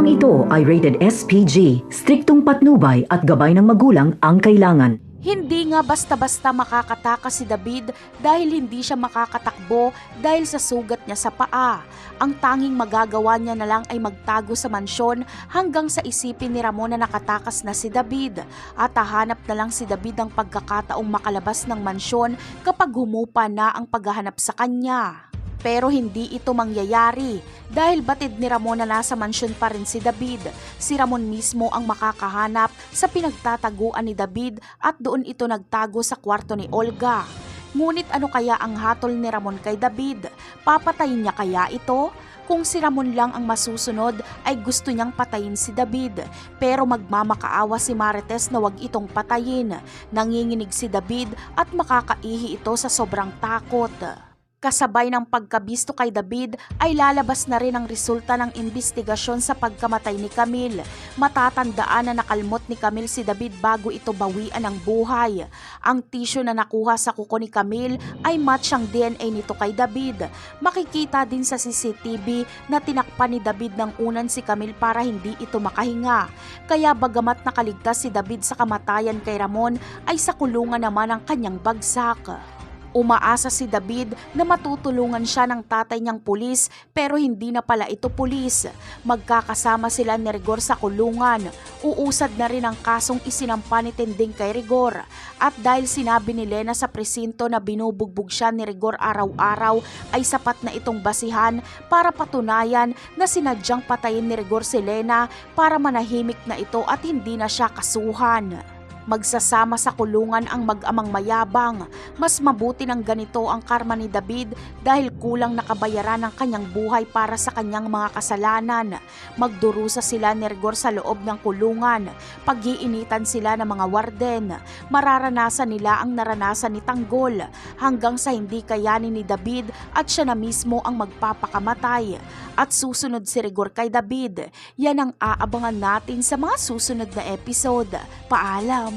Programang ito ay rated SPG, striktong patnubay at gabay ng magulang ang kailangan. Hindi nga basta-basta makakatakas si David dahil hindi siya makakatakbo dahil sa sugat niya sa paa. Ang tanging magagawa niya na lang ay magtago sa mansyon hanggang sa isipin ni Ramon na nakatakas na si David at hahanap na lang si David ng pagkakataong makalabas ng mansyon kapag humupa na ang paghahanap sa kanya. Pero hindi ito mangyayari dahil batid ni Ramon na nasa mansyon pa rin si David. Si Ramon mismo ang makakahanap sa pinagtataguan ni David at doon ito nagtago sa kwarto ni Olga. Ngunit ano kaya ang hatol ni Ramon kay David? Papatayin niya kaya ito? Kung si Ramon lang ang masusunod ay gusto niyang patayin si David. Pero magmamakaawa si Marites na wag itong patayin. Nanginginig si David at makakaihi ito sa sobrang takot. Kasabay ng pagkabisto kay David ay lalabas na rin ang resulta ng investigasyon sa pagkamatay ni Camille. Matatandaan na nakalmot ni Camille si David bago ito bawian ng buhay. Ang tissue na nakuha sa kuko ni Camille ay match ang DNA nito kay David. Makikita din sa CCTV na tinakpan ni David ng unan si Camille para hindi ito makahinga. Kaya bagamat nakaligtas si David sa kamatayan kay Ramon ay sa kulungan naman ang kanyang bagsak. Umaasa si David na matutulungan siya ng tatay niyang pulis pero hindi na pala ito pulis. Magkakasama sila ni Rigor sa kulungan. Uusad na rin ang kasong isinampa ni Tinding kay Rigor. At dahil sinabi ni Lena sa presinto na binubugbog siya ni Rigor araw-araw ay sapat na itong basihan para patunayan na sinadyang patayin ni Rigor si Lena para manahimik na ito at hindi na siya kasuhan. Magsasama sa kulungan ang mag-amang mayabang. Mas mabuti ng ganito ang karma ni David dahil kulang nakabayaran ang kanyang buhay para sa kanyang mga kasalanan. Magdurusa sila ni Rigor sa loob ng kulungan. Pag-iinitan sila ng mga warden. Mararanasan nila ang naranasan ni Tanggol hanggang sa hindi kayanin ni David at siya na mismo ang magpapakamatay. At susunod si Rigor kay David. Yan ang aabangan natin sa mga susunod na episode. Paalam!